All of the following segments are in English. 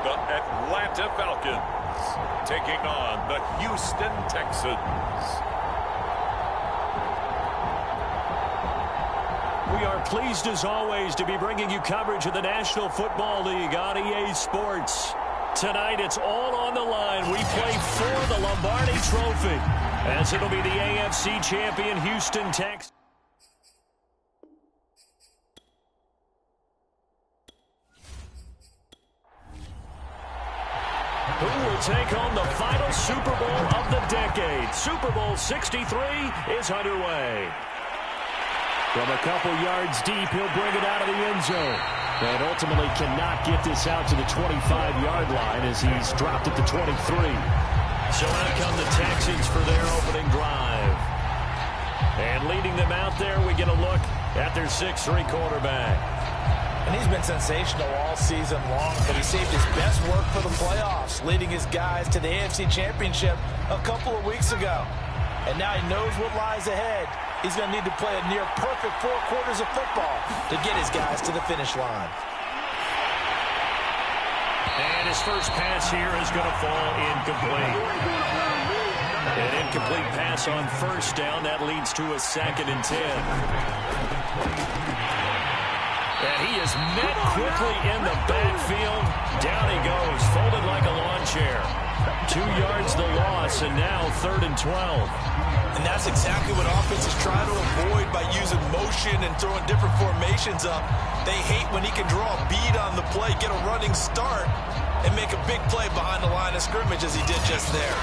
the Atlanta Falcons taking on the Houston Texans. We are pleased as always to be bringing you coverage of the National Football League on EA Sports. Tonight it's all on the line. We play for the Lombardi Trophy, as it'll be the AFC champion Houston Texans. Who will take home the final Super Bowl of the decade? Super Bowl 63 is underway. From a couple yards deep, he'll bring it out of the end zone. And ultimately cannot get this out to the 25-yard line as he's dropped at the 23. So out come the Texans for their opening drive. And leading them out there, we get a look at their 6'3 quarterback. And he's been sensational all season long, but he saved his best work for the playoffs, leading his guys to the AFC Championship a couple of weeks ago. And now he knows what lies ahead. He's going to need to play a near-perfect 4 quarters of football to get his guys to the finish line. And his first pass here is going to fall incomplete. An incomplete pass on first down. That leads to a 2nd and 10. And he is met quickly in the backfield. Down he goes, folded like a lawn chair. 2 yards the loss, and now 3rd and 12. And that's exactly what offenses try to avoid by using motion and throwing different formations up. They hate when he can draw a bead on the play, get a running start, and make a big play behind the line of scrimmage as he did just there.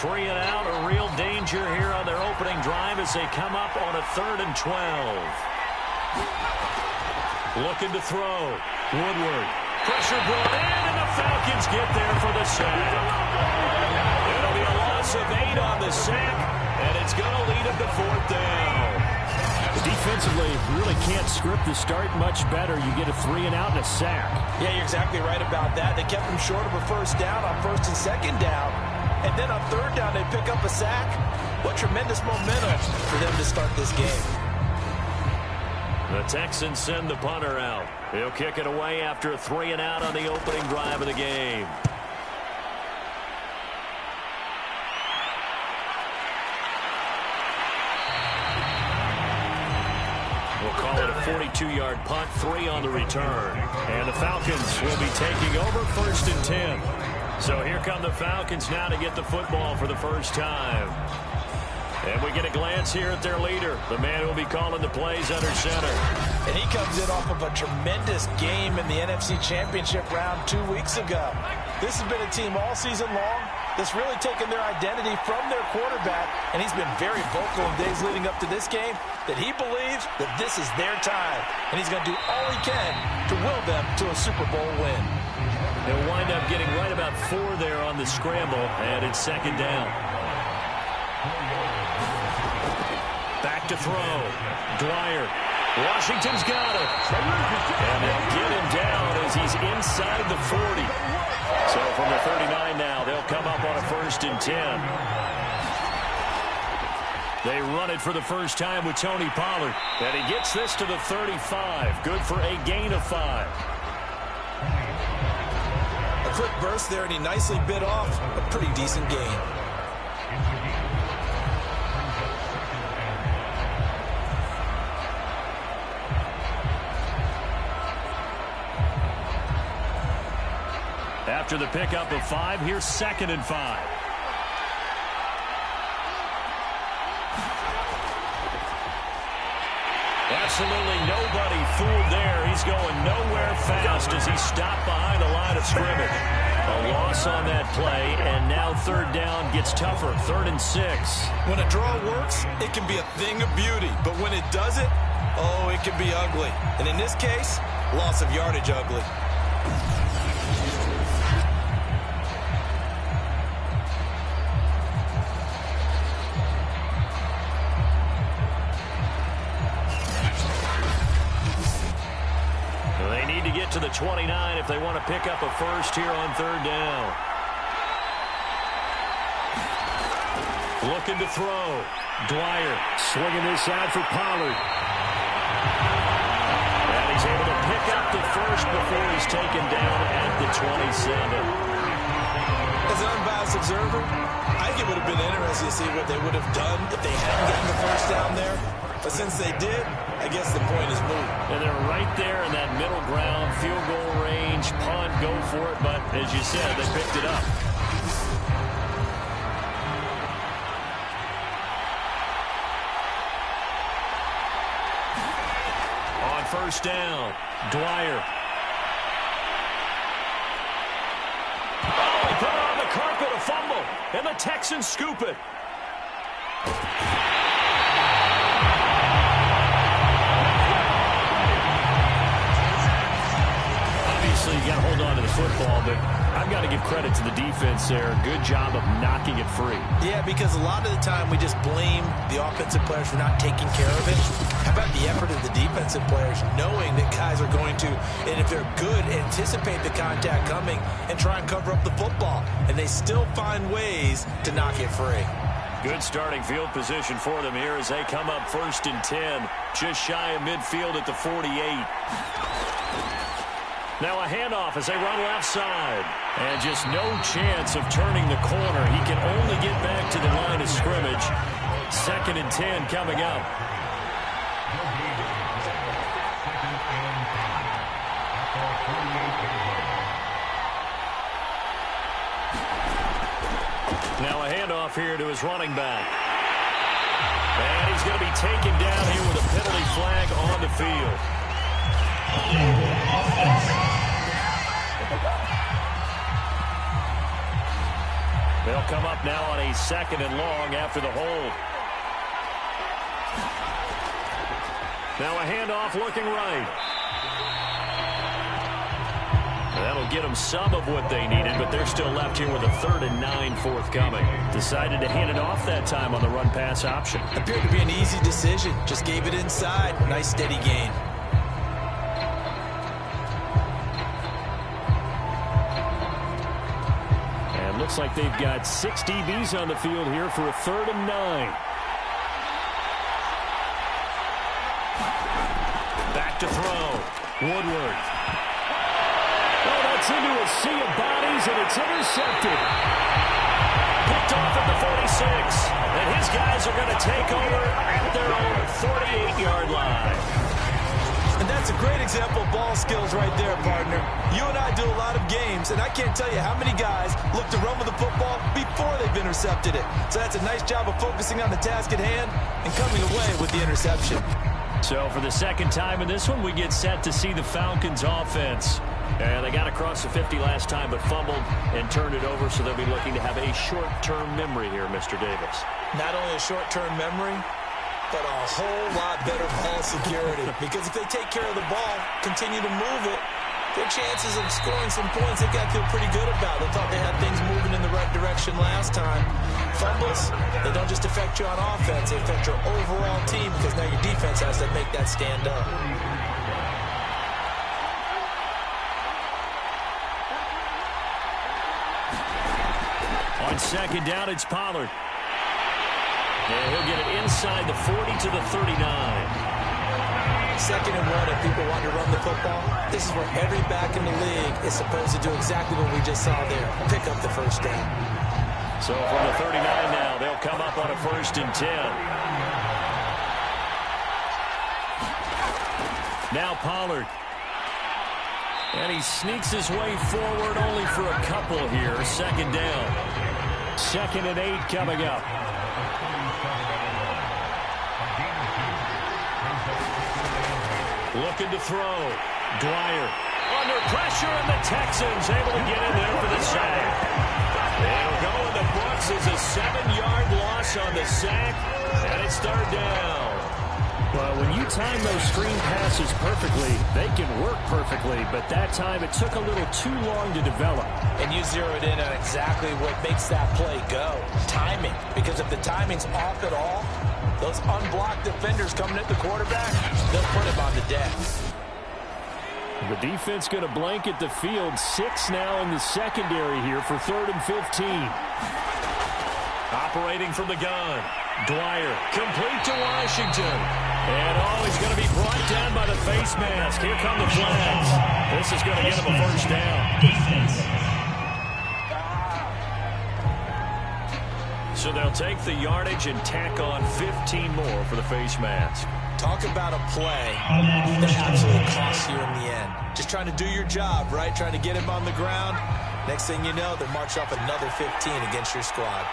3 and out, a real danger here on their opening drive as they come up on a 3rd and 12. Looking to throw. Woodward. Pressure brought in, and the Falcons get there for the sack. It'll be a loss of 8 on the sack, and it's going to lead them to 4th down. Defensively, you really can't script the start much better. You get a 3 and out and a sack. Yeah, you're exactly right about that. They kept him short of a 1st down on 1st and 2nd down. And then on 3rd down, they pick up a sack. What tremendous momentum for them to start this game. The Texans send the punter out. He'll kick it away after a 3 and out on the opening drive of the game. We'll call it a 42-yard punt, 3 on the return. And the Falcons will be taking over 1st and 10. So here come the Falcons now to get the football for the first time. And we get a glance here at their leader, the man who will be calling the plays under center. And he comes in off of a tremendous game in the NFC Championship round 2 weeks ago. This has been a team all season long that's really taken their identity from their quarterback, and he's been very vocal in days leading up to this game that he believes that this is their time, and he's going to do all he can to will them to a Super Bowl win. They'll wind up getting right about 4 there on the scramble, and it's 2nd down. Back to throw. Dwyer. Washington's got it. And they'll get him down as he's inside the 40. So from the 39 now, they'll come up on a 1st and 10. They run it for the first time with Tony Pollard. And he gets this to the 35. Good for a gain of 5. A quick burst there, and he nicely bit off a pretty decent gain. After the pickup of 5, here's 2nd and 5. Absolutely nobody fooled there. He's going nowhere fast as he stopped behind the line of scrimmage. A loss on that play, and now 3rd down gets tougher, 3rd and 6. When a draw works, it can be a thing of beauty. But when it doesn't, oh, it can be ugly. And in this case, loss of yardage ugly. They need to get to the 29 if they want to pick up a first here on 3rd down. Looking to throw. Dwyer swinging this out for Pollard. And he's able to pick up the first first before he's taken down at the 27. As an unbiased observer, I think it would have been interesting to see what they would have done if they hadn't gotten the first down there. But since they did, I guess the point is moot. And they're right there in that middle ground, field goal range, punt, go for it. But as you said, they picked it up. On first down, Dwyer. Oh, he put it on the carpet, a fumble, and the Texans scoop it. Obviously, you got to hold on to the football, but I've got to give credit to the defense there. Good job of knocking it free. Yeah, because a lot of the time we just blame the offensive players for not taking care of it. How about the effort of the defensive players knowing that guys are going to, and if they're good, anticipate the contact coming and try and cover up the football. And they still find ways to knock it free. Good starting field position for them here as they come up 1st and 10. Just shy of midfield at the 48. Now a handoff as they run left side. And just no chance of turning the corner. He can only get back to the line of scrimmage. 2nd and 10 coming up. Now a handoff here to his running back. And he's going to be taken down here with a penalty flag on the field. They'll come up now on a 2nd and long after the hold. Now a handoff looking right. That'll get them some of what they needed, but they're still left here with a 3rd and 9 forthcoming. Decided to hand it off that time on the run-pass option. Appeared to be an easy decision. Just gave it inside. Nice steady gain. And looks like they've got 6 DBs on the field here for a 3rd and 9. Back to throw. Woodward. Oh, that's into a sea of bodies, and it's intercepted. Picked off at the 46. And his guys are going to take over at their own 48-yard line. And that's a great example of ball skills right there, partner. You and I do a lot of games, and I can't tell you how many guys look to run with the football before they've intercepted it. So that's a nice job of focusing on the task at hand and coming away with the interception. So for the 2nd time in this one, we get set to see the Falcons offense. And they got across the 50 last time, but fumbled and turned it over, so they'll be looking to have a short-term memory here, Mr. Davis. Not only a short-term memory, but a whole lot better ball security. Because if they take care of the ball, continue to move it, their chances of scoring some points, they've got to feel pretty good about. They thought they had things moving in the right direction last time. Fumbles, they don't just affect you on offense, they affect your overall team, because now your defense has to make that stand up. On 2nd down, it's Pollard. And he'll get it inside the 40 to the 39. 2nd and 1, if people want to run the football, this is where every back in the league is supposed to do exactly what we just saw there. Pick up the first down. So from the 39 now, they'll come up on a 1st and 10. Now Pollard. And he sneaks his way forward only for a couple here. 2nd down. 2nd and 8 coming up. Looking to throw. Dwyer. Under pressure, and the Texans able to get in there for the sack. They'll go in the books as a 7-yard loss on the sack, and it's 3rd down. Well, when you time those screen passes perfectly, they can work perfectly, but that time it took a little too long to develop. And you zeroed in on exactly what makes that play go. Timing. Because if the timing's off at all, those unblocked defenders coming at the quarterback, they'll put him on the deck. The defense going to blanket the field. 6 now in the secondary here for 3rd and 15. Operating from the gun. Dwyer, complete to Washington. And he's going to be brought down by the face mask. Here come the flags. This is going to get him a first down. So they'll take the yardage and tack on 15 more for the face mask. Talk about a play that absolutely costs you in the end. Just trying to do your job, right? Trying to get him on the ground. Next thing you know, they're marching off another 15 against your squad.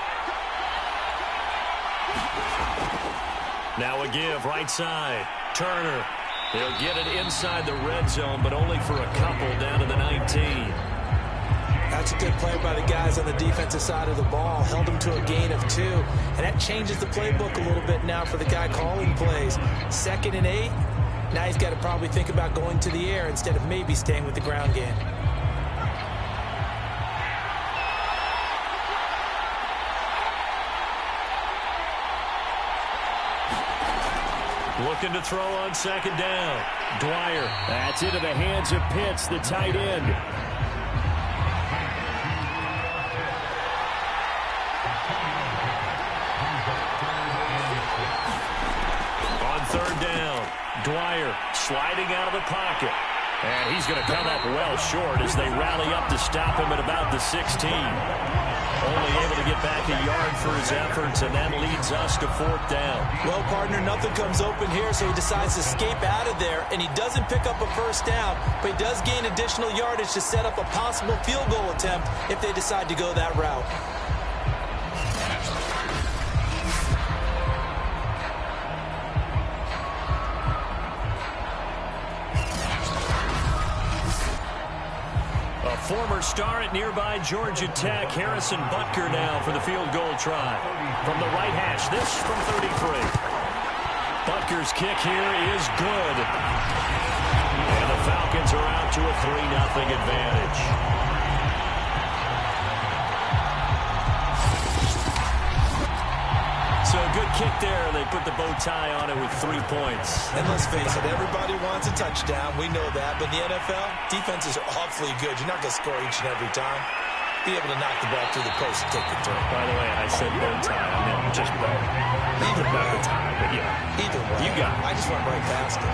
Now a give, right side. Turner. They'll get it inside the red zone, but only for a couple down to the 19. That's a good play by the guys on the defensive side of the ball. Held them to a gain of 2. And that changes the playbook a little bit now for the guy calling plays. 2nd and 8. Now he's got to probably think about going to the air instead of maybe staying with the ground game. Looking to throw on 2nd down. Dwyer. That's into the hands of Pitts, the tight end. On 3rd down, Dwyer sliding out of the pocket. And he's going to come up well short as they rally up to stop him at about the 16. Only able to get back a yard for his efforts, and that leads us to 4th down. Well, partner, nothing comes open here, so he decides to escape out of there, and he doesn't pick up a first down, but he does gain additional yardage to set up a possible field goal attempt if they decide to go that route. Former star at nearby Georgia Tech, Harrison Butker now for the field goal try. From the right hash, this from 33. Butker's kick here is good. And the Falcons are out to a 3-0 advantage. So a good kick there. They put the bow tie on it with 3 points. And let's face it, everybody wants a touchdown. We know that. But in the NFL, defenses are awfully good. You're not going to score each and every time. Be able to knock the ball through the post and take the turn. By the way, I said bow tie. I meant just bow. Either Not way. the tie, but yeah. Either way. You got it. I just went right past it.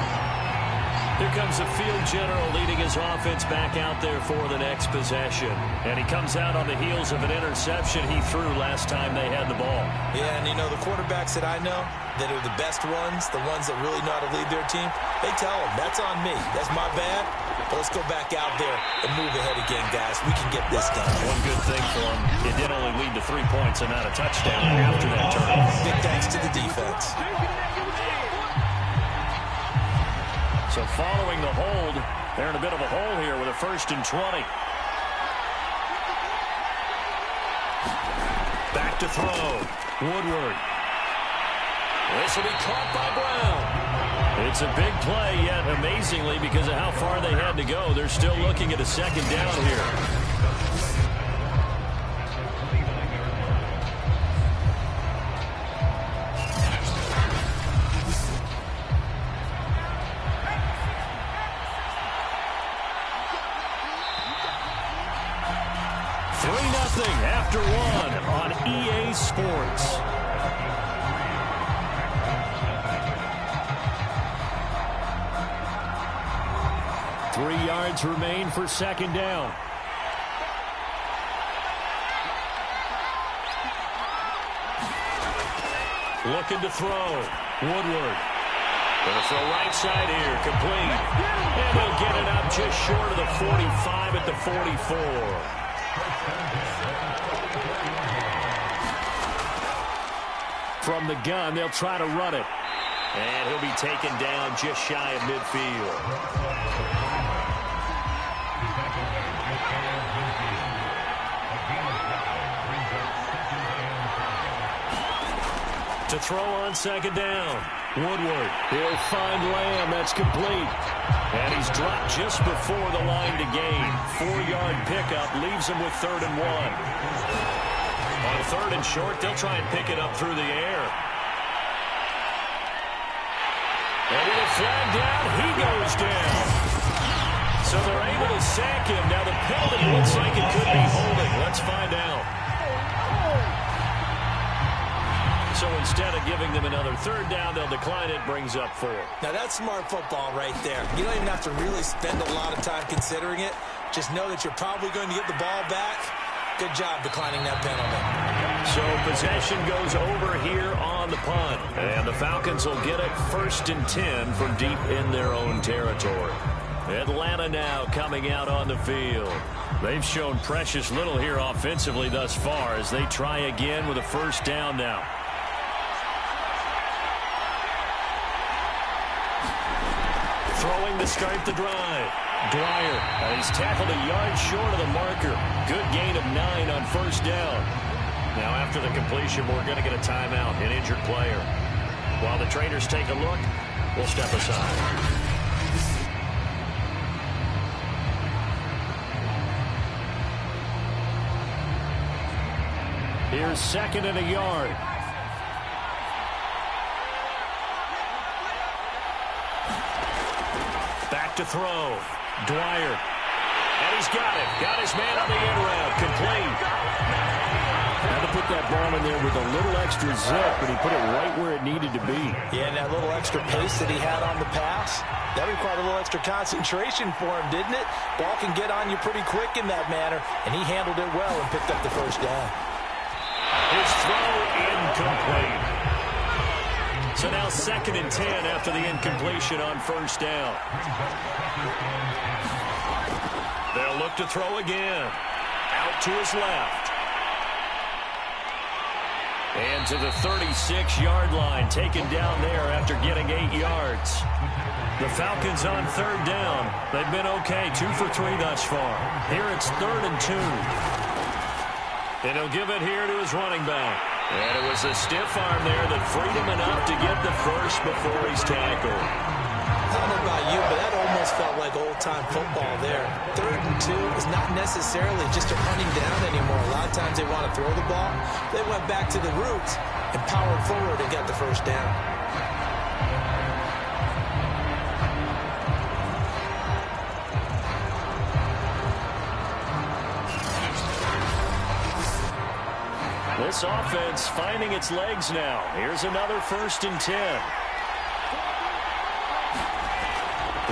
Here comes the field general leading his offense back out there for the next possession. And he comes out on the heels of an interception he threw last time they had the ball. Yeah, and you know, the quarterbacks that I know that are the best ones, the ones that really know how to lead their team, they tell them, that's on me. That's my bad. But let's go back out there and move ahead again, guys. We can get this done. One good thing for him, it did only lead to 3 points and not a touchdown after that turn. Big thanks to the defense. So following the hold, they're in a bit of a hole here with a 1st and 20. Back to throw. Woodward. This will be caught by Brown. It's a big play, yet amazingly, because of how far they had to go, they're still looking at a 2nd down here. After 1 on EA Sports. Three yards remain for 2nd down. Looking to throw. Woodward. Going to throw right side here. Complete. And he'll get it up just short of the 45 at the 44. From the gun, they'll try to run it. And he'll be taken down just shy of midfield. To throw on 2nd down. Woodward. He'll find Lamb. That's complete. And he's dropped just before the line to gain. 4-yard pickup leaves him with 3rd and 1. On 3rd and short, they'll try and pick it up through the air. And with a flag down, he goes down. So they're able to sack him. Now the penalty looks like it could be holding. Let's find out. So instead of giving them another third down, they'll decline it, brings up 4. Now, that's smart football right there. You don't even have to really spend a lot of time considering it. Just know that you're probably going to get the ball back. Good job declining that penalty. So possession goes over here on the punt. And the Falcons will get it 1st and 10 from deep in their own territory. Atlanta now coming out on the field. They've shown precious little here offensively thus far as they try again with a 1st down now. Throwing to start the drive. Dwyer. He's tackled a yard short of the marker. Good gain of 9 on 1st down. Now after the completion, we're going to get a timeout, an injured player. While the traders take a look, we'll step aside. Here's 2nd and a yard. Back to throw. Dwyer. And he's got it. Got his man on the end route. Complete. Had to put that ball in there with a little extra zip, but he put it right where it needed to be. Yeah, and that little extra pace that he had on the pass, that required a little extra concentration for him, didn't it? Ball can get on you pretty quick in that manner, and he handled it well and picked up the 1st down. His throw incomplete. So now 2nd and 10 after the incompletion on 1st down. They'll look to throw again. Out to his left. And to the 36-yard line, taken down there after getting 8 yards. The Falcons on 3rd down. They've been okay, 2 for 3 thus far. Here it's 3rd and 2. And he'll give it here to his running back. And it was a stiff arm there that freed him enough to get the 1st before he's tackled. I don't know about you, but that almost felt like old-time football there. 3rd and 2 is not necessarily just a running down anymore. A lot of times they want to throw the ball. They went back to the roots and powered forward and got the 1st down. This offense finding its legs now. Here's another 1st and 10.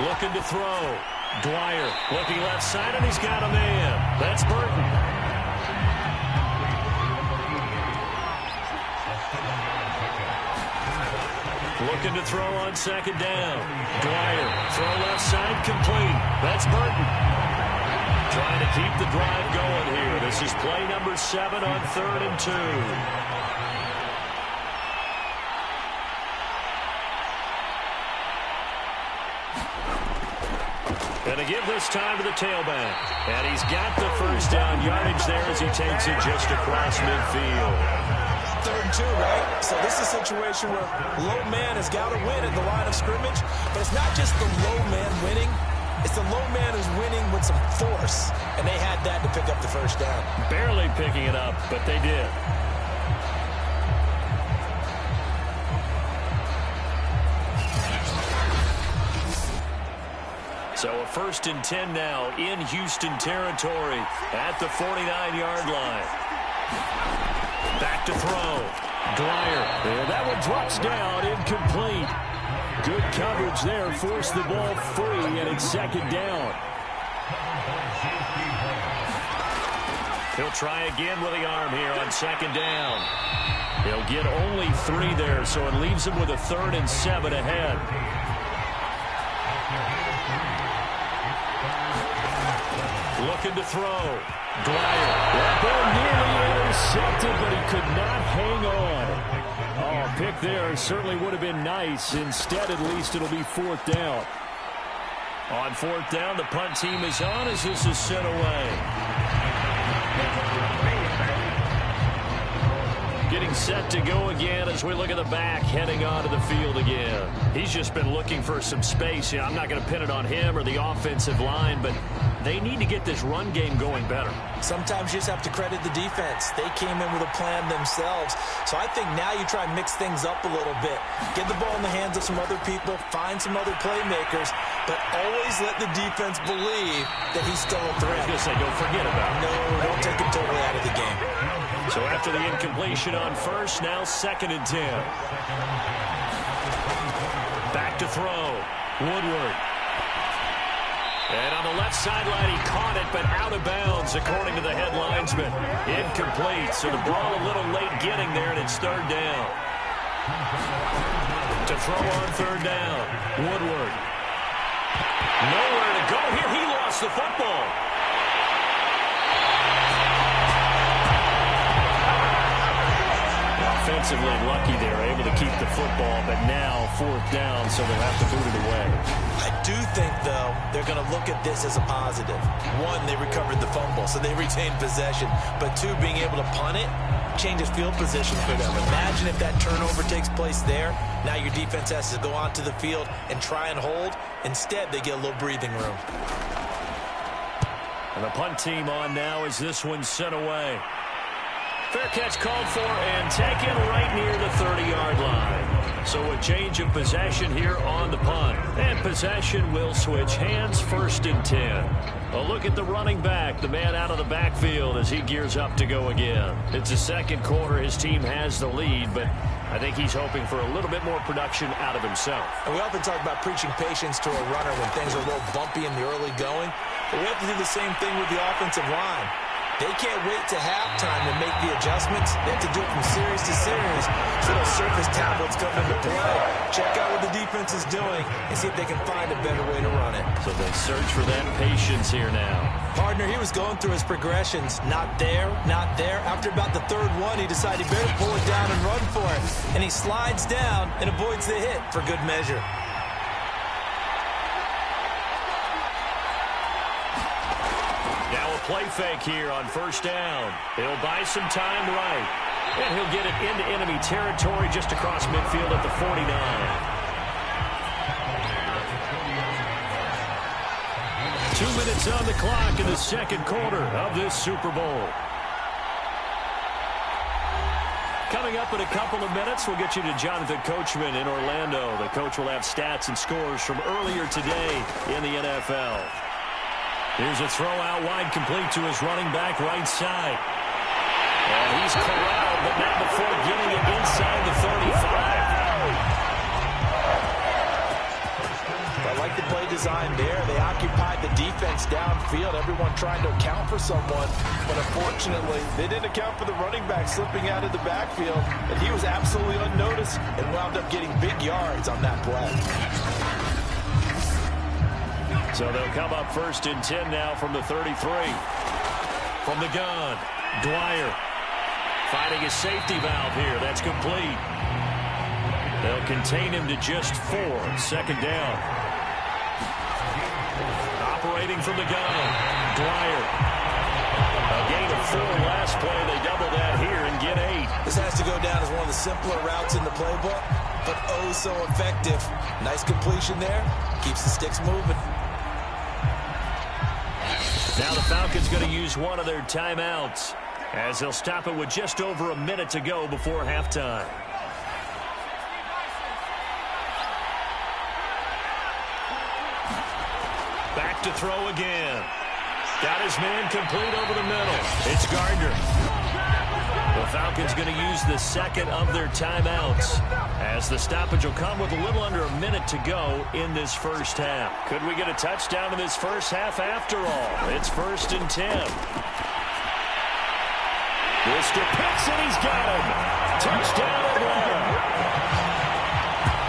Looking to throw. Dwyer looking left side, and he's got a man. That's Burton. Looking to throw on 2nd down. Dwyer, throw left side, complete. That's Burton. Trying to keep the drive going here. This is play number 7 on 3rd and 2. And to give this time to the tailback. And he's got the 1st down yardage there as he takes it just across midfield. 3rd and 2, right? So this is a situation where low man has got to win at the line of scrimmage. But it's not just the low man winning. It's the low man who's winning with some force. And they had that to pick up the 1st down. Barely picking it up, but they did. So a 1st and 10 now in Houston territory at the 49-yard line. Back to throw. Dwyer. And that one drops down, incomplete. Good coverage there, forced the ball free, and it's 2nd down. He'll try again with the arm here on 2nd down. He'll get only 3 there, so it leaves him with a 3rd and 7 ahead. Looking to throw. Dwyer. That ball nearly intercepted, but he could not hang on. Oh, pick there certainly would have been nice. Instead, at least, it'll be 4th down. On 4th down, the punt team is on as this is sent away. Getting set to go again as we look at the back heading onto the field again. He's just been looking for some space. Yeah, I'm not going to pin it on him or the offensive line, but they need to get this run game going better. Sometimes you just have to credit the defense. They came in with a plan themselves. So I think now you try and mix things up a little bit. Get the ball in the hands of some other people, find some other playmakers, but always let the defense believe that he's still a threat. I was going to say, don't forget about it. No, don't take him totally out of the game. So after the incompletion on first, now 2nd and 10. Back to throw. Woodward. And on the left sideline, he caught it, but out of bounds, according to the head linesman. Incomplete, so the ball a little late getting there, and it's 3rd down. To throw on 3rd down. Woodward. Nowhere to go here. He lost the football. Offensively lucky they were able to keep the football, but now 4th down, so they'll have to boot it away. I do think, though, they're going to look at this as a positive. 1, they recovered the fumble, so they retained possession. But 2, being able to punt it changes field position for them. Imagine if that turnover takes place there. Now your defense has to go onto the field and try and hold. Instead, they get a little breathing room. And the punt team on now as this one's sent away. Fair catch called for and taken right near the 30-yard line. So a change of possession here on the punt. And possession will switch hands, 1st and 10. A look at the running back, the man out of the backfield as he gears up to go again. It's the 2nd quarter. His team has the lead, but I think he's hoping for a little bit more production out of himself. And we often talk about preaching patience to a runner when things are a little bumpy in the early going. But we have to do the same thing with the offensive line. They can't wait to halftime to make the adjustments. They have to do it from series to series. So those surface tablets come into play. Check out what the defense is doing and see if they can find a better way to run it. So they search for that patience here now. Partner, he was going through his progressions. Not there, not there. After about the 3rd one, he decided he better pull it down and run for it. And he slides down and avoids the hit for good measure. Play fake here on 1st down. He'll buy some time right. And he'll get it into enemy territory just across midfield at the 49. 2 minutes on the clock in the 2nd quarter of this Super Bowl. Coming up in a couple of minutes, we'll get you to Jonathan Coachman in Orlando. The coach will have stats and scores from earlier today in the NFL. Here's a throw out wide, complete to his running back right side. And he's corralled, but not before getting it inside the 35. I like the play design there. They occupied the defense downfield, everyone trying to account for someone. But unfortunately, they didn't account for the running back slipping out of the backfield. And he was absolutely unnoticed and wound up getting big yards on that play. So they'll come up 1st and 10 now from the 33. From the gun, Dwyer finding his safety valve here. That's complete. They'll contain him to just 4. 2nd down. Operating from the gun, Dwyer. A gain of 4 last play. They double that here and get 8. This has to go down as one of the simpler routes in the playbook, but oh so effective. Nice completion there. Keeps the sticks moving. Now the Falcons going to use one of their timeouts as they'll stop it with just over a minute to go before halftime. Back to throw again. Got his man complete over the middle. It's Gardner. The Falcons going to use the 2nd of their timeouts as the stoppage will come with a little under a minute to go in this 1st half. Could we get a touchdown in this 1st half after all? It's 1st and 10. Mr. Pitts, and he's got him. Touchdown Atlanta.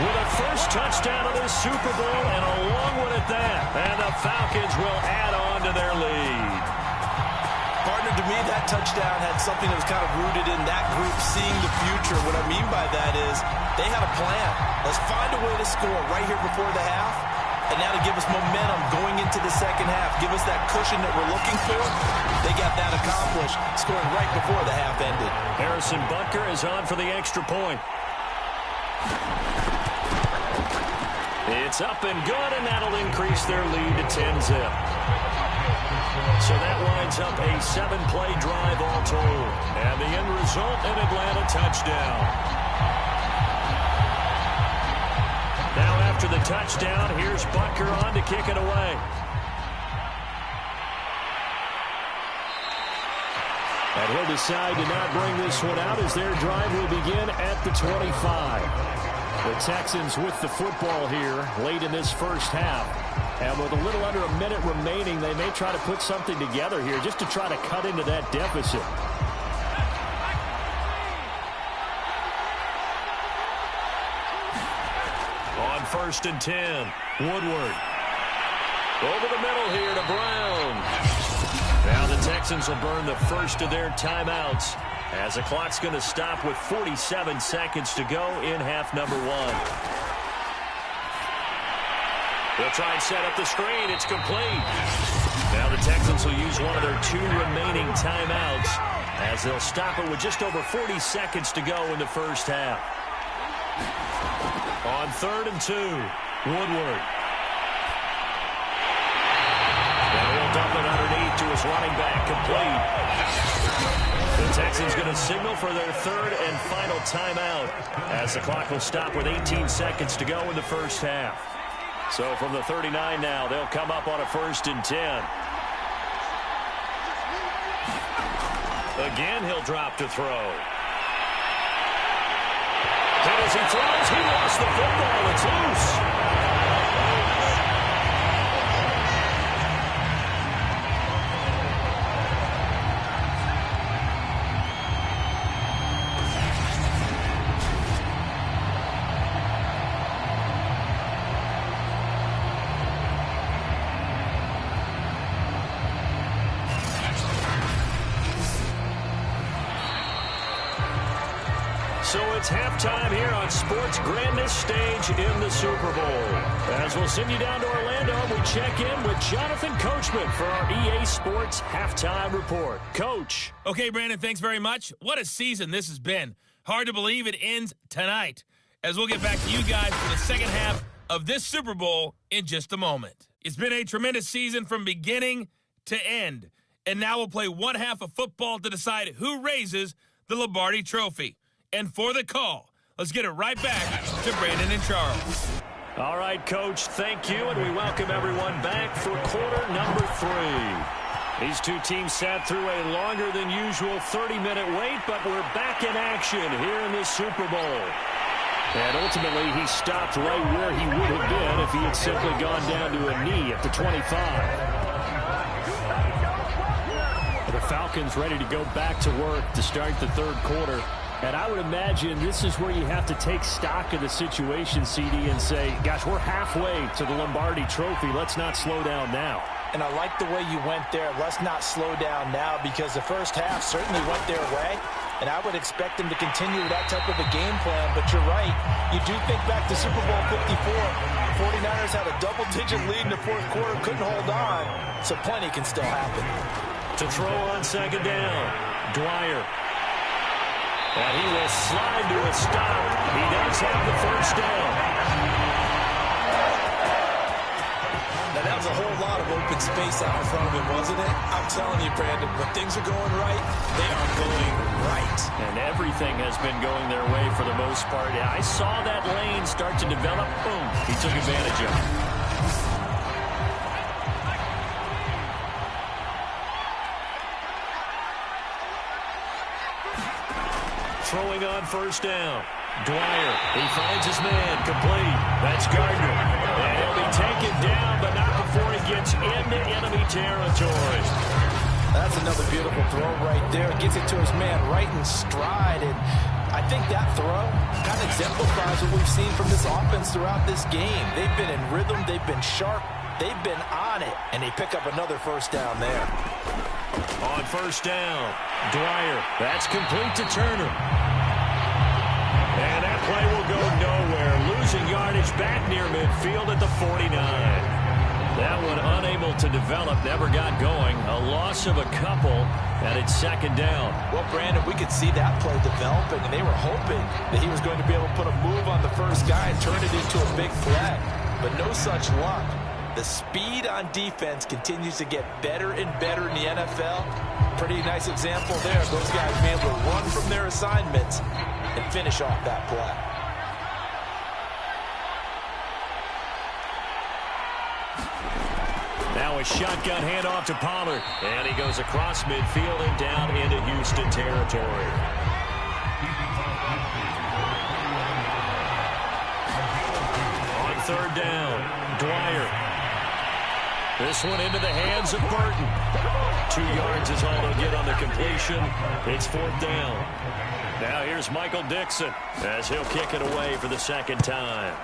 With a 1st touchdown of this Super Bowl and a long one at that. And the Falcons will add on to their lead. Partner, to me, that touchdown had something that was kind of rooted in that group seeing the future. What I mean by that is they had a plan. Let's find a way to score right here before the half. And now to give us momentum going into the 2nd half. Give us that cushion that we're looking for. They got that accomplished, scoring right before the half ended. Harrison Butker is on for the extra point. It's up and good, and that'll increase their lead to 10-zip. So that winds up a 7-play drive all told. And the end result, an Atlanta touchdown. Now after the touchdown, here's Butker on to kick it away. And he'll decide to not bring this one out as their drive will begin at the 25. The Texans with the football here late in this first half. And with a little under a minute remaining, they may try to put something together here just to try to cut into that deficit. On 1st and 10, Woodward. Over the middle here to Brown. Now the Texans will burn the first of their timeouts as the clock's going to stop with 47 seconds to go in half number 1. They'll try and set up the screen. It's complete. Now the Texans will use one of their 2 remaining timeouts as they'll stop it with just over 40 seconds to go in the first half. On 3rd and 2, Woodward. Now he'll dump it underneath to his running back, complete. The Texans going to signal for their 3rd and final timeout as the clock will stop with 18 seconds to go in the first half. So from the 39 now, they'll come up on a 1st and 10. Again, he'll drop to throw. And as he throws, he lost the football. It's loose. So it's halftime here on sports' grandest stage in the Super Bowl. As we'll send you down to Orlando, we check in with Jonathan Coachman for our EA Sports Halftime Report. Coach. Okay, Brandon, thanks very much. What a season this has been. Hard to believe it ends tonight, as we'll get back to you guys for the second half of this Super Bowl in just a moment. It's been a tremendous season from beginning to end, and now we'll play one half of football to decide who raises the Lombardi Trophy. And for the call, let's get it right back to Brandon and Charles. All right, Coach, thank you, and we welcome everyone back for quarter number 3. These two teams sat through a longer than usual 30-minute wait, but we're back in action here in the Super Bowl. And ultimately, he stopped right where he would have been if he had simply gone down to a knee at the 25. The Falcons ready to go back to work to start the third quarter. And I would imagine this is where you have to take stock of the situation, CD, and say, gosh, we're halfway to the Lombardi Trophy. Let's not slow down now. And I like the way you went there. Let's not slow down now, because the first half certainly went their way. And I would expect them to continue that type of a game plan. But you're right. You do think back to Super Bowl 54. 49ers had a double-digit lead in the fourth quarter, couldn't hold on. So plenty can still happen. To throw on second down, Dwyer. And he will slide to a stop. He does have the first down. Now, that was a whole lot of open space out in front of him, wasn't it? I'm telling you, Brandon, when things are going right, they are going right. And everything has been going their way for the most part. I saw that lane start to develop. Boom. He took advantage of it. Throwing on first down. Dwyer, he finds his man, complete. That's Gardner. And he'll be taken down, but not before he gets into enemy territory. That's another beautiful throw right there. Gets it to his man right in stride. And I think that throw kind of exemplifies what we've seen from this offense throughout this game. They've been in rhythm. They've been sharp. They've been on it. And they pick up another first down there. On first down, Dwyer. That's complete to Turner. And that play will go nowhere. Losing yardage back near midfield at the 49. That one unable to develop, never got going. A loss of a couple, and it's second down. Well, Brandon, we could see that play developing, and they were hoping that he was going to be able to put a move on the first guy and turn it into a big play. But no such luck. The speed on defense continues to get better and better in the NFL. Pretty nice example there. Those guys being able to run from their assignments and finish off that play. Now Now a shotgun handoff to Pollard. And he goes across midfield and down into Houston territory. On third down, Dwyer. This one into the hands of Burton. 2 yards is all they'll get on the completion. It's fourth down. Now here's Michael Dixon as he'll kick it away for the second time.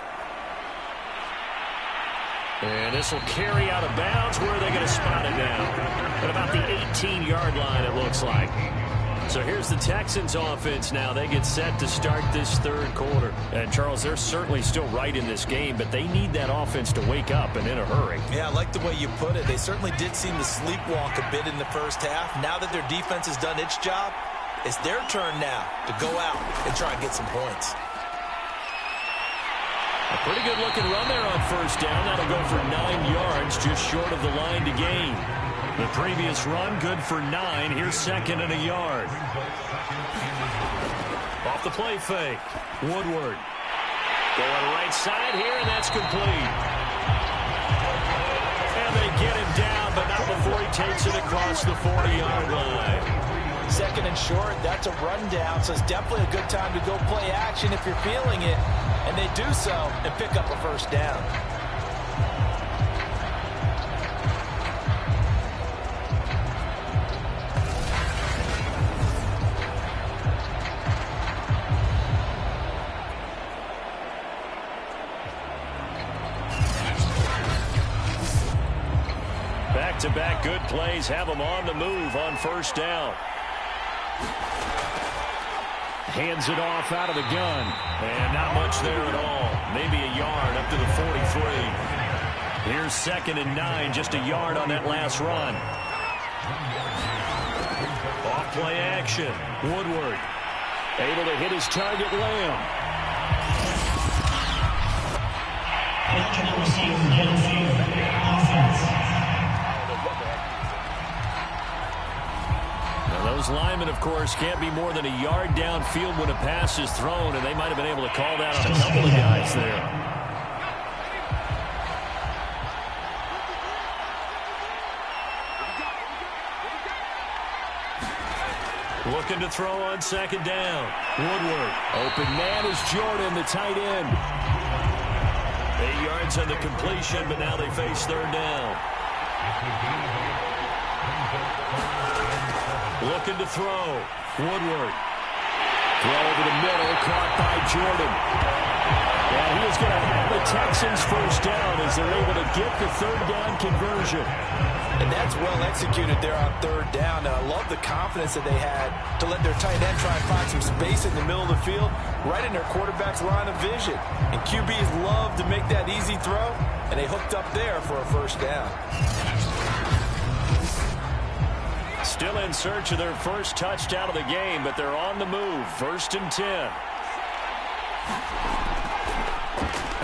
And this will carry out of bounds. Where are they going to spot it now? At about the 18-yard line, it looks like. So here's the Texans offense now. They get set to start this third quarter. And, Charles, they're certainly still right in this game, but they need that offense to wake up and in a hurry. Yeah, I like the way you put it. They certainly did seem to sleepwalk a bit in the first half. Now that their defense has done its job, it's their turn now to go out and try and get some points. A pretty good-looking run there on first down. That'll go for 9 yards, just short of the line to gain. The previous run, good for 9. Here's second and a yard. Off the play fake. Woodward. Going right side here, and that's complete. And they get him down, but not before he takes it across the 40-yard line. Second and short, that's a rundown, so it's definitely a good time to go play action if you're feeling it. And they do so and pick up a first down. Back-to-back good plays have them on the move on first down. Hands it off out of the gun. And not much there at all. Maybe a yard up to the 43. Here's second and 9, just a yard on that last run. Off play action. Woodward able to hit his target, Lamb. Those linemen, of course, can't be more than a yard downfield when a pass is thrown, and they might have been able to call that on a couple of guys there. Looking to throw on second down. Woodward. Open man is Jordan, the tight end. 8 yards on the completion, but now they face third down. Looking to throw. Woodward. Throw over the middle, caught by Jordan. And he is going to have the Texans first down as they're able to get the third down conversion. And that's well executed there on third down. And I love the confidence that they had to let their tight end try and find some space in the middle of the field, right in their quarterback's line of vision. And QBs love to make that easy throw, and they hooked up there for a first down. Still in search of their first touchdown of the game, but they're on the move. First and 10.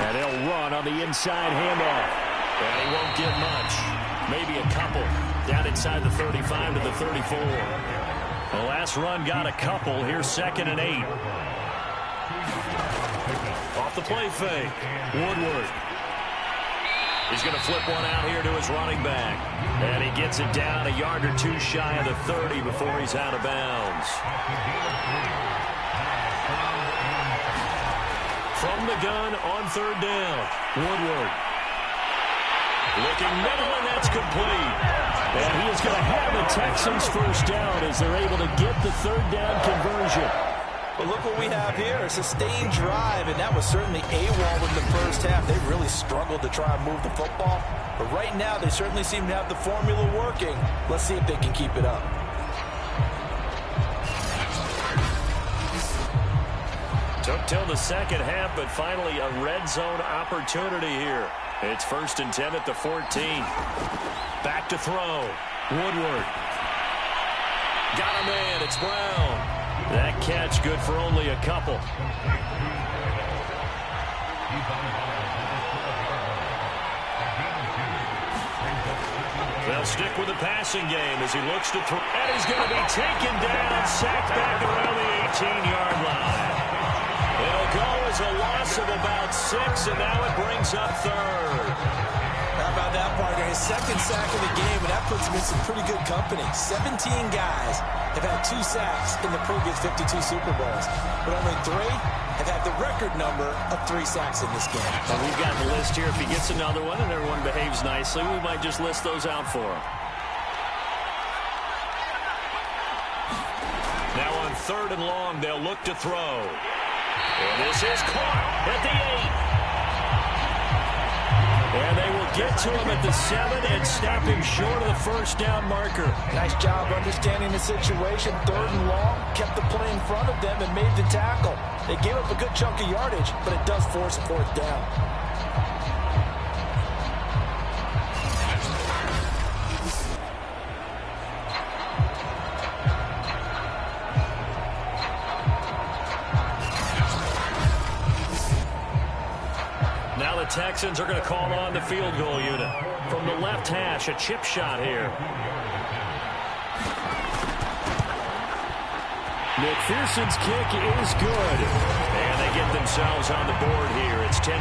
And they'll run on the inside handoff. And he won't get much. Maybe a couple. Down inside the 35 to the 34. The last run got a couple. Here's second and 8. Off the play fake. Woodward. He's going to flip one out here to his running back. And he gets it down a yard or two shy of the 30 before he's out of bounds. From the gun on third down. Woodward. Looking middle, and that's complete. And he is going to have the Texans first down as they're able to get the third down conversion. But look what we have here, a sustained drive, and that was certainly AWOL in the first half. They really struggled to try and move the football. But right now, they certainly seem to have the formula working. Let's see if they can keep it up. Took till the second half, but finally a red zone opportunity here. It's first and 10 at the 14. Back to throw. Woodward. Got a man. It's Brown. That catch good for only a couple. They'll stick with the passing game as he looks to throw. And he's going to be taken down, sacked back around the 18-yard line. It'll go as a loss of about 6, and now it brings up third. How about that, partner? His second sack of the game, and that puts him in some pretty good company. 17 guys have had 2 sacks in the previous 52 Super Bowls, but only 3 have had the record number of 3 sacks in this game. Well, we've got the list here. If he gets another one and everyone behaves nicely, we might just list those out for him. Now on 3rd and long, they'll look to throw. And this is caught at the 8. And they will get to him at the 7 and stop him short of the first down marker. Nice job understanding the situation. 3rd and long, kept the play in front of them and made the tackle. They gave up a good chunk of yardage, but it does force a 4th down. Texans are going to call on the field goal unit. From the left hash, a chip shot here. McPherson's kick is good. And they get themselves on the board here. It's 10-3.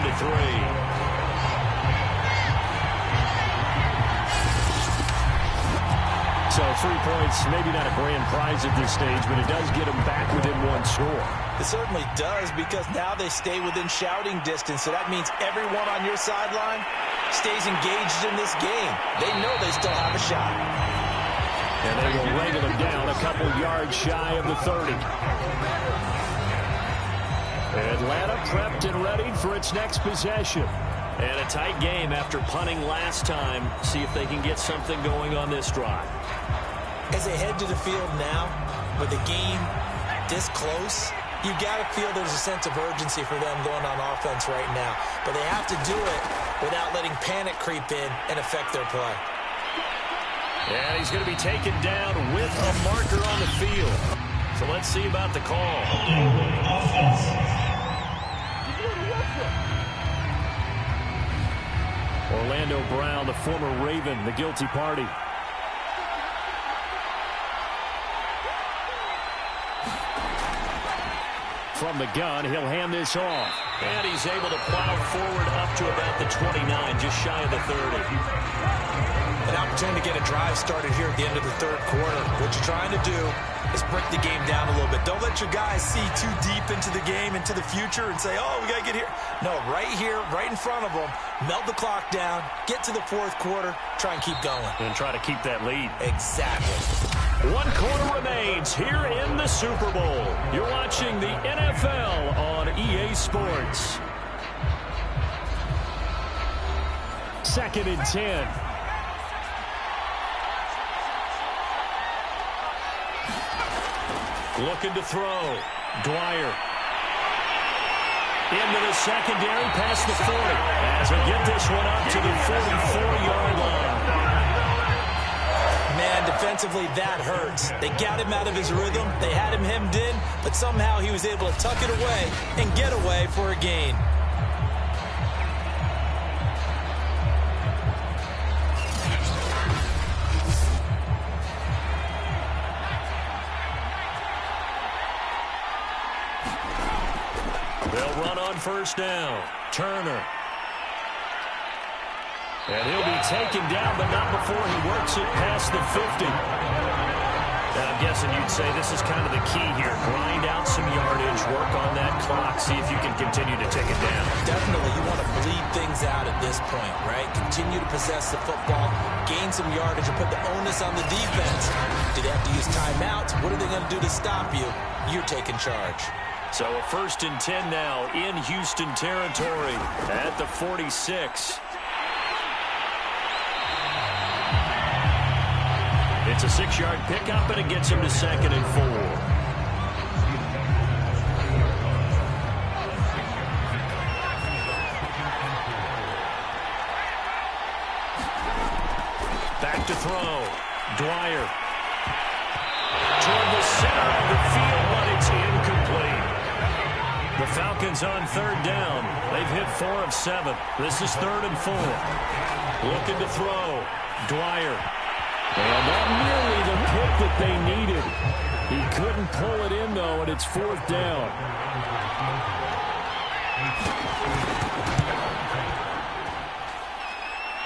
So 3 points, maybe not a grand prize at this stage, but it does get them back within 1 score. It certainly does, because now they stay within shouting distance, so that means everyone on your sideline stays engaged in this game. They know they still have a shot. And they will wrangle them down a couple yards shy of the 30. Atlanta prepped and ready for its next possession. And a tight game after punting last time. See if they can get something going on this drive. As they head to the field now, with the game this close, you got to feel there's a sense of urgency for them going on offense right now. But they have to do it without letting panic creep in and affect their play. And he's going to be taken down with a marker on the field. So let's see about the call. Orlando Brown, the former Raven, the guilty party. From the gun, he'll hand this off. And he's able to plow forward up to about the 29, just shy of the 30. An opportunity to get a drive started here at the end of the 3rd quarter. What you're trying to do is break the game down a little bit. Don't let your guys see too deep into the game, into the future, and say, oh, we got to get here. No, right here, right in front of them, melt the clock down, get to the 4th quarter, try and keep going. And try to keep that lead. Exactly. 1 quarter remains here in the Super Bowl. You're watching the NFL on EA Sports. 2nd and 10. Looking to throw. Dwyer. Into the secondary, past the 40. As we get this one up to the 44-yard line. Man, defensively, that hurts. They got him out of his rhythm. They had him hemmed in, but somehow he was able to tuck it away and get away for a gain. They'll run on 1st down. Turner. And he'll be taken down, but not before he works it past the 50. And I'm guessing you'd say this is kind of the key here. Grind out some yardage, work on that clock, see if you can continue to take it down. Definitely, you want to bleed things out at this point, right? Continue to possess the football, gain some yardage, and put the onus on the defense. Do they have to use timeouts? What are they going to do to stop you? You're taking charge. So a 1st and 10 now in Houston territory at the 46. It's a 6-yard pickup, and it gets him to 2nd and 4. Back to throw. Dwyer. Toward the center of the field, but it's incomplete. The Falcons on 3rd down. They've hit 4 of 7. This is 3rd and 4. Looking to throw. Dwyer. And not nearly the pick that they needed. He couldn't pull it in, though, and it's 4th down.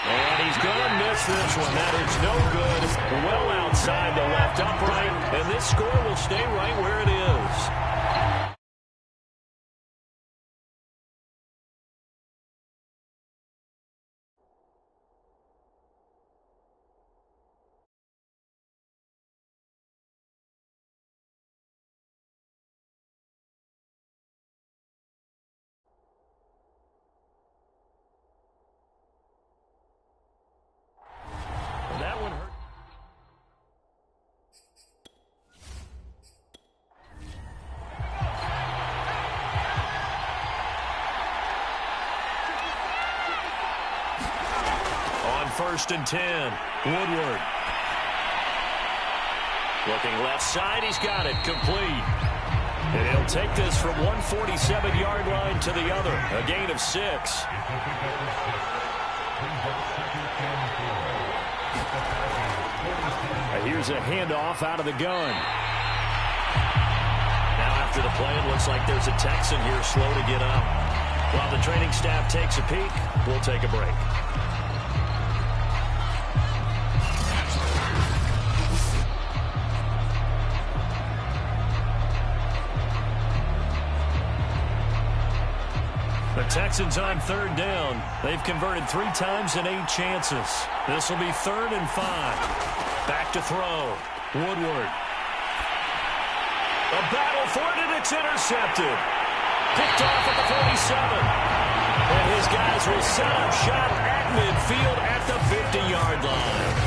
And miss this one. That is no good. Well outside the left upright, and this score will stay right where it is. That one hurt. On 1st and 10, Woodward. Looking left side, he's got it, complete. And he'll take this from 147-yard line to the other, a gain of 6. Here's a handoff out of the gun. Now after the play, it looks like there's a Texan here slow to get up. While the training staff takes a peek, we'll take a break. The Texans on 3rd down. They've converted 3 times in 8 chances. This will be 3rd and 5. Back to throw. Woodward. A battle for it, and it's intercepted. Picked off at the 47. And his guys will set up shop at midfield at the 50-yard line.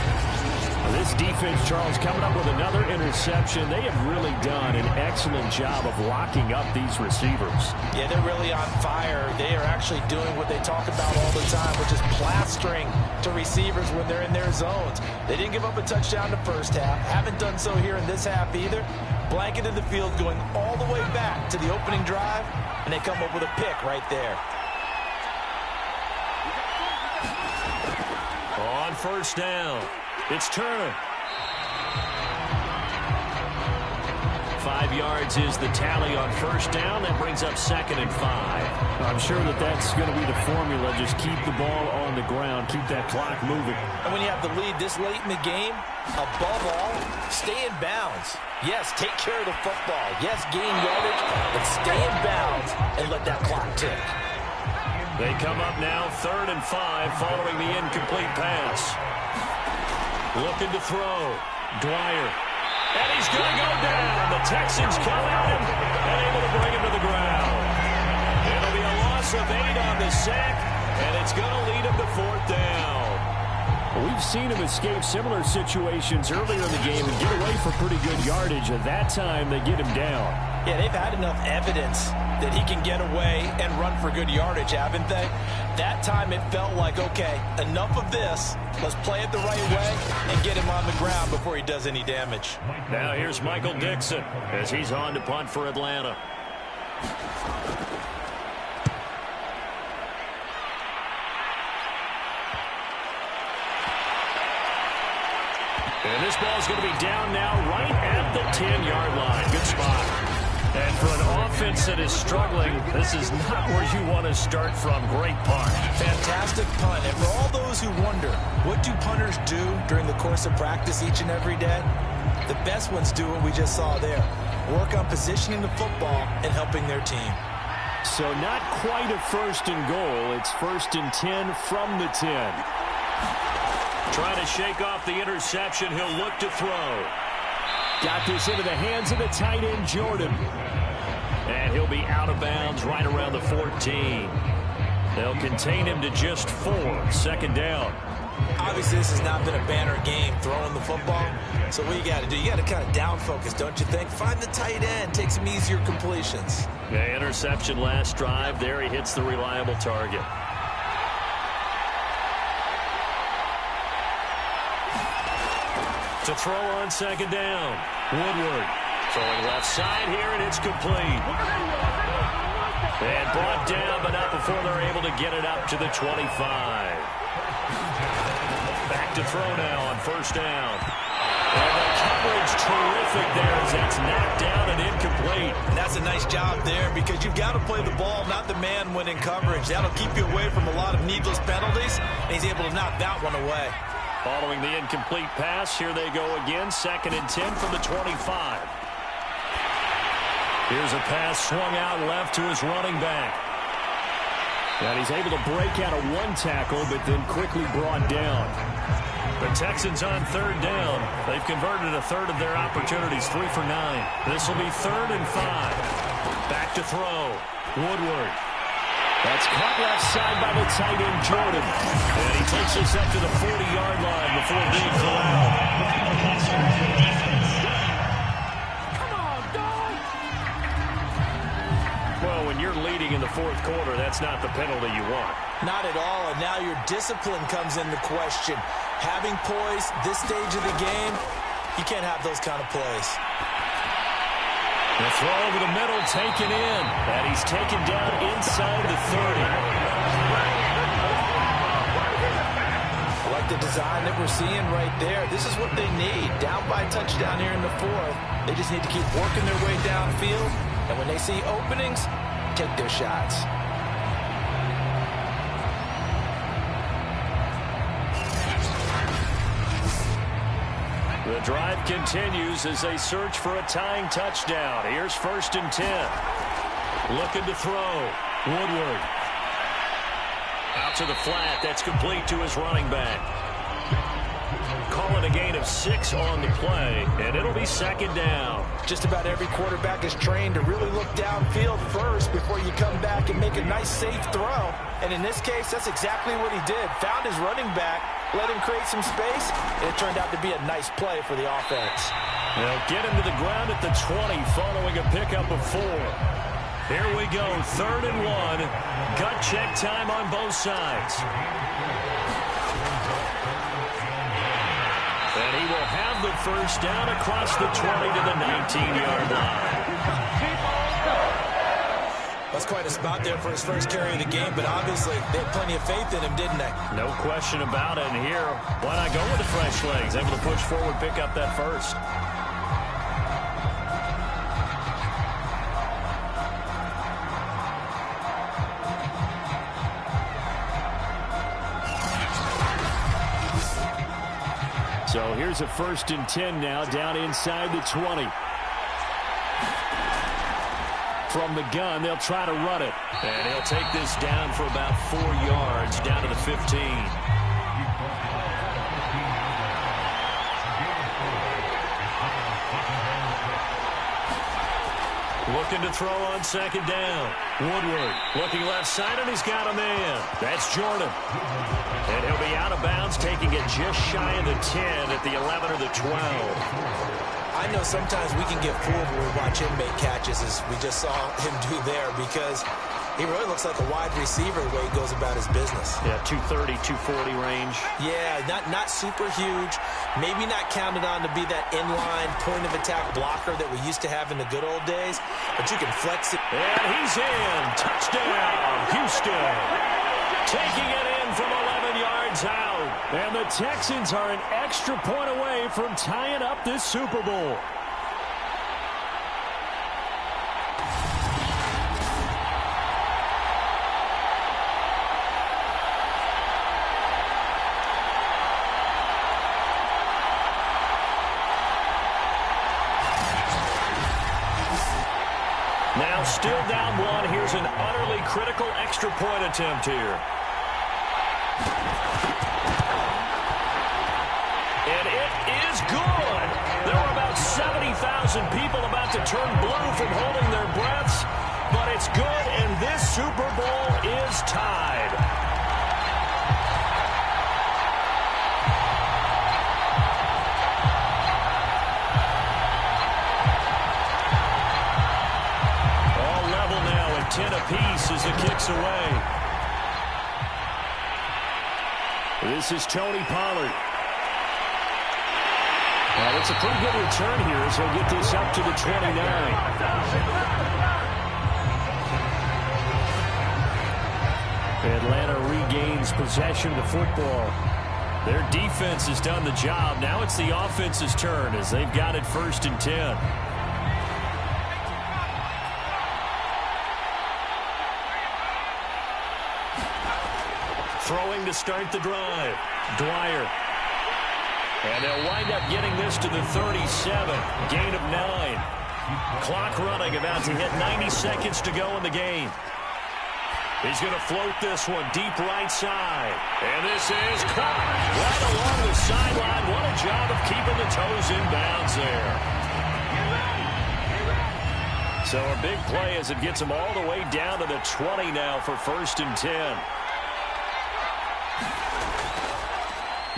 This defense, Charles, coming up with another interception. They have really done an excellent job of locking up these receivers. Yeah, they're really on fire. They are actually doing what they talk about all the time, which is plastering to receivers when they're in their zones. They didn't give up a touchdown the first half. Haven't done so here in this half either. Blanketed the field going all the way back to the opening drive, and they come up with a pick right there. On 1st down, it's Turner. 5 yards is the tally on 1st down. That brings up 2nd and 5. I'm sure that that's going to be the formula. Just keep the ball on the ground. Keep that clock moving. And when you have the lead this late in the game, above all, stay in bounds. Yes, take care of the football. Yes, gain yardage, but stay in bounds and let that clock tick. They come up now 3rd and 5 following the incomplete pass. Looking to throw. Dwyer. And he's going to go down. The Texans come at him and able to bring him to the ground. It'll be a loss of 8 on the sack, and it's going to lead him to 4th down. We've seen him escape similar situations earlier in the game and get away for pretty good yardage. At that time, they get him down. Yeah, they've had enough evidence that he can get away and run for good yardage, haven't they? That time it felt like, okay, enough of this. Let's play it the right way and get him on the ground before he does any damage. Now here's Michael Dixon as he's on to punt for Atlanta. And this ball's going to be down now right at the 10-yard line. Good spot. And for an offense that is struggling, this is not where you want to start from. Great punt. Fantastic punt. And for all those who wonder, what do punters do during the course of practice each and every day? The best ones do what we just saw there. Work on positioning the football and helping their team. So not quite a 1st and goal. It's 1st and 10 from the 10. Trying to shake off the interception. He'll look to throw. Got this into the hands of the tight end, Jordan. And he'll be out of bounds right around the 14. They'll contain him to just 4. 2nd down. Obviously, this has not been a banner game throwing the football. So what you got to do, you got to kind of down focus, don't you think? Find the tight end, take some easier completions. Yeah, interception last drive. There he hits the reliable target. To throw on 2nd down. Woodward throwing left side here, and it's complete. And brought down, but not before they're able to get it up to the 25. Back to throw now on 1st down. And the coverage terrific there as that's knocked down and incomplete. And that's a nice job there because you've got to play the ball, not the man when in coverage. That'll keep you away from a lot of needless penalties, and he's able to knock that one away. Following the incomplete pass, here they go again. 2nd and 10 from the 25. Here's a pass swung out left to his running back. And he's able to break out of one tackle, but then quickly brought down. The Texans on 3rd down. They've converted a third of their opportunities, 3 for 9. This will be 3rd and 5. Back to throw. Woodward. That's caught left side by the tight end, Jordan. And he takes this up to the 40-yard line before being corralled. Come on, dog! Well, when you're leading in the 4th quarter, that's not the penalty you want. Not at all, and now your discipline comes into question. Having poise this stage of the game, you can't have those kind of plays. The throw over the middle taken in, and he's taken down inside the 30. I like the design that we're seeing right there. This is what they need. Down by a touchdown here in the 4th. They just need to keep working their way downfield, and when they see openings, take their shots. The drive continues as they search for a tying touchdown. Here's 1st and 10. Looking to throw. Woodward. Out to the flat. That's complete to his running back. Calling a gain of 6 on the play, and it'll be 2nd down. Just about every quarterback is trained to really look downfield first before you come back and make a nice, safe throw. And in this case, that's exactly what he did. Found his running back, let him create some space, and it turned out to be a nice play for the offense. They'll get him to the ground at the 20 following a pickup of 4. Here we go, 3rd and 1. Gut check time on both sides. And he will have the 1st down across the 20 to the 19-yard line. That's quite a spot there for his first carry of the game, but obviously they had plenty of faith in him, didn't they? No question about it. And here, why not go with the fresh legs? Able to push forward, pick up that 1st. So here's a 1st and 10 now, down inside the 20. From the gun, they'll try to run it. And he'll take this down for about 4 yards, down to the 15. Looking to throw on 2nd down. Woodward looking left side, and he's got a man. That's Jordan. And he'll be out of bounds, taking it just shy of the 10 at the 11 or the 12. I know sometimes we can get fooled when we watch him make catches, as we just saw him do there, because he really looks like a wide receiver the way he goes about his business. Yeah, 230, 240 range. Yeah, not super huge. Maybe not counted on to be that inline point-of-attack blocker that we used to have in the good old days, but you can flex it. And he's in. Touchdown, Houston. Taking it in from 11 yards out. And the Texans are an extra point away from tying up this Super Bowl. Now still down 1. Here's an utterly critical extra point attempt here. And it is good. There were about 70,000 people about to turn blue from holding their breaths, but it's good, and this Super Bowl is tied. All level now at 10 apiece as the kick's away. This is Tony Pollard. Well, it's a pretty good return here as he'll get this up to the 29. Atlanta regains possession of the football. Their defense has done the job. Now it's the offense's turn as they've got it 1st and 10. Throwing to start the drive. Dwyer. And they'll wind up getting this to the 37. Gain of 9. Clock running, about to hit 90 seconds to go in the game. He's going to float this one deep right side. And this is caught right along the sideline. What a job of keeping the toes in bounds there. So a big play as it gets him all the way down to the 20 now for 1st and 10.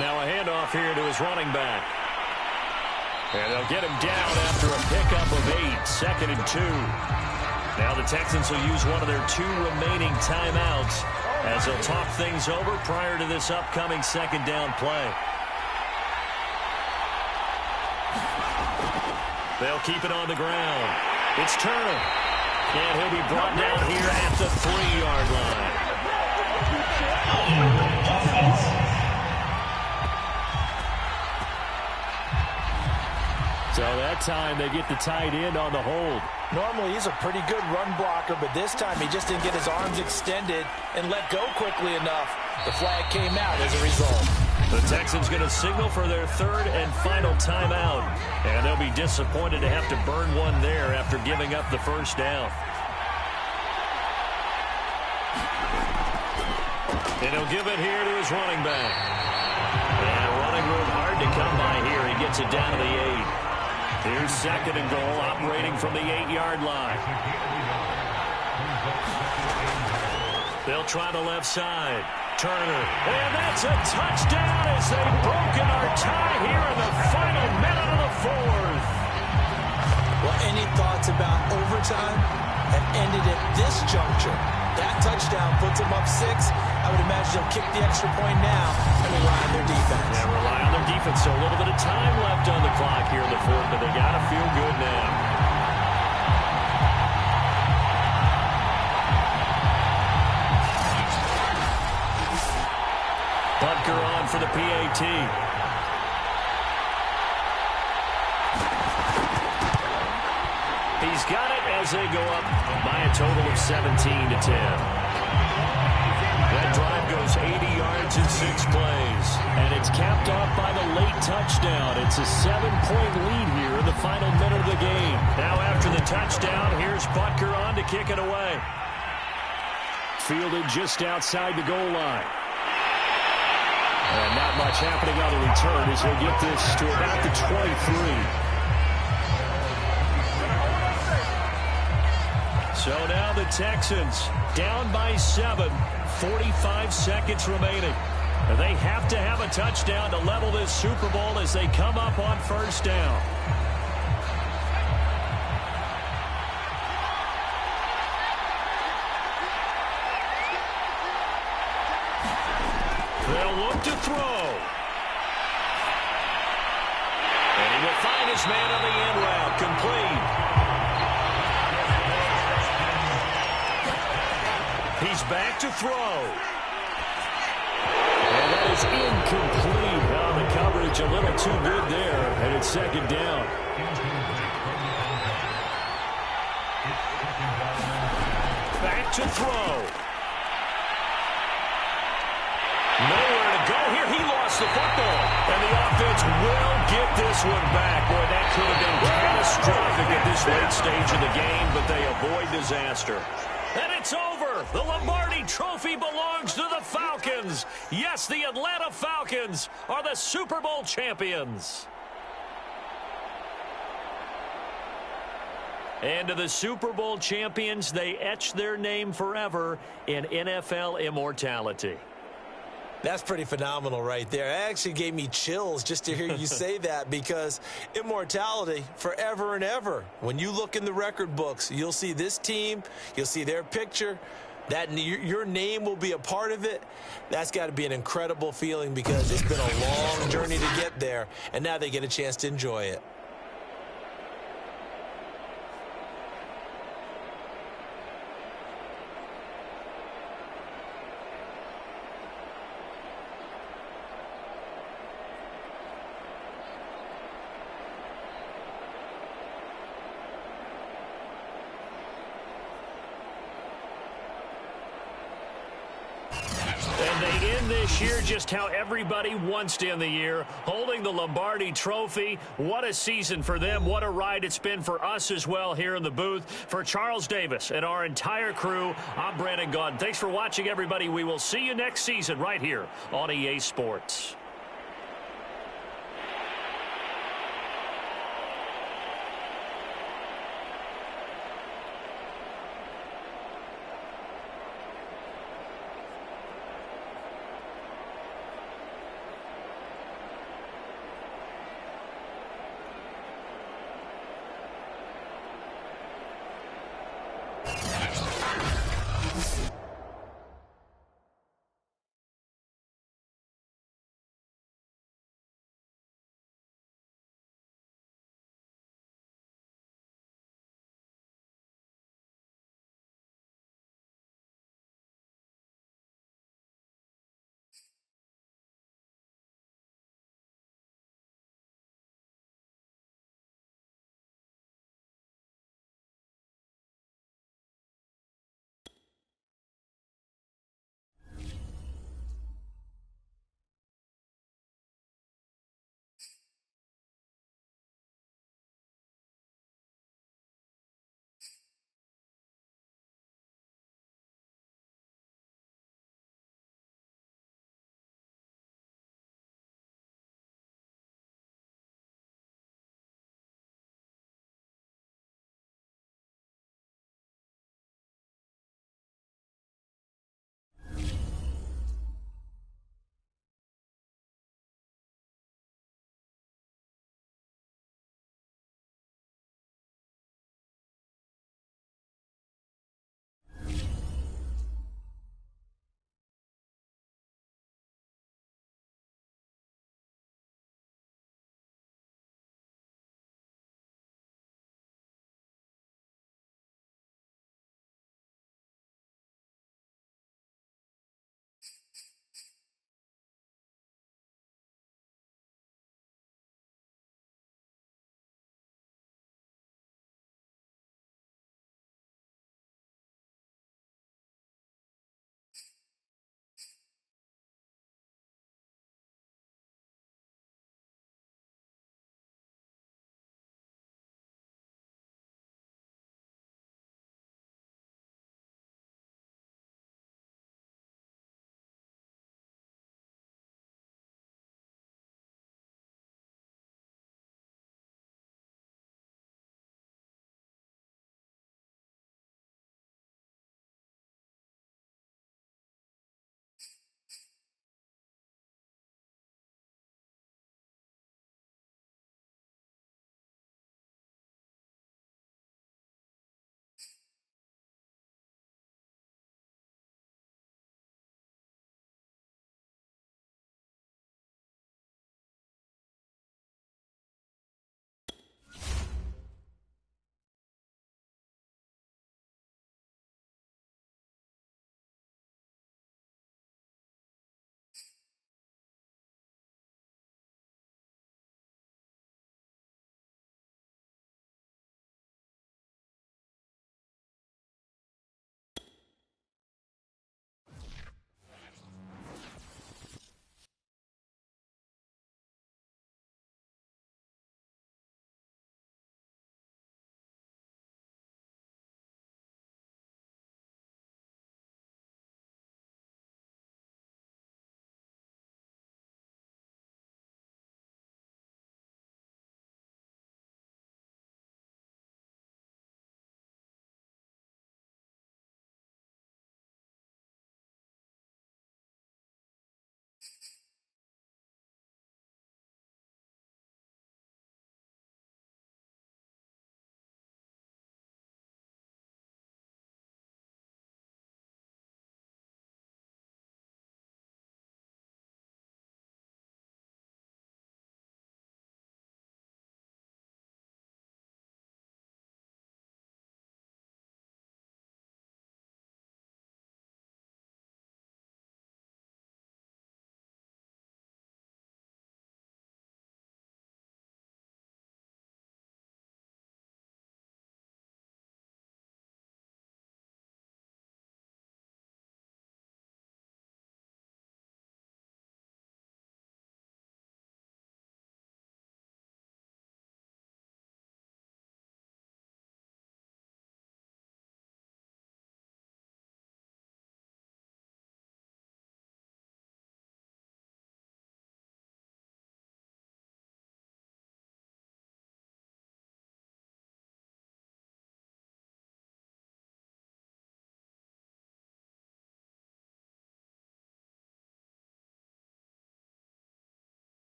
Now a handoff here to his running back. And they'll get him down after a pickup of 8, 2nd and 2. Now the Texans will use one of their 2 remaining timeouts as they'll talk things over prior to this upcoming 2nd down play. They'll keep it on the ground. It's Turner. And he'll be brought down here at the 3-yard line. So that time they get the tight end on the hold. Normally he's a pretty good run blocker, but this time he just didn't get his arms extended and let go quickly enough. The flag came out as a result. The Texans going to signal for their 3rd and final timeout. And they'll be disappointed to have to burn one there after giving up the 1st down. And he'll give it here to his running back. And running room hard to come by here. He gets it down to the 8. Here's 2nd and goal, operating from the 8-yard line. They'll try the left side. Turner. And that's a touchdown as they've broken our tie here in the final minute of the 4th. Well, any thoughts about overtime have ended at this juncture. That touchdown puts them up 6. I would imagine they'll kick the extra point now and rely on their defense. Yeah, rely on their defense. So a little bit of time left on the clock here in the 4th, but they got to feel good now. Butker on for the PAT. He's got it as they go up by a total of 17-10. That drive goes 80 yards in 6 plays. And it's capped off by the late touchdown. It's a 7-point lead here in the final minute of the game. Now after the touchdown, here's Butker on to kick it away. Fielded just outside the goal line. And not much happening on the return as he'll get this to about the 23. So now the Texans down by 7, 45 seconds remaining. And they have to have a touchdown to level this Super Bowl as they come up on 1st down. They'll look to throw. And he will find his man on the end route, complete. He's back to throw. And that is incomplete. Now the coverage a little too good there, and it's 2nd down. Back to throw. Nowhere to go here. He lost the football. And the offense will get this one back. Boy, that could have been catastrophic at this late stage of the game, but they avoid disaster. And it's over. The Lombardi Trophy belongs to the Falcons. Yes, the Atlanta Falcons are the Super Bowl champions. And to the Super Bowl champions, they etch their name forever in NFL immortality. That's pretty phenomenal right there. It actually gave me chills just to hear you say that, because immortality forever and ever. When you look in the record books, you'll see this team, you'll see their picture, that your name will be a part of it. That's got to be an incredible feeling, because it's been a long journey to get there, and now they get a chance to enjoy it. end this year just how everybody wants to end the year, holding the Lombardi Trophy. What a season for them. What a ride it's been for us as well here in the booth. For Charles Davis and our entire crew, I'm Brandon Gaudin. Thanks for watching, everybody. We will see you next season right here on EA Sports.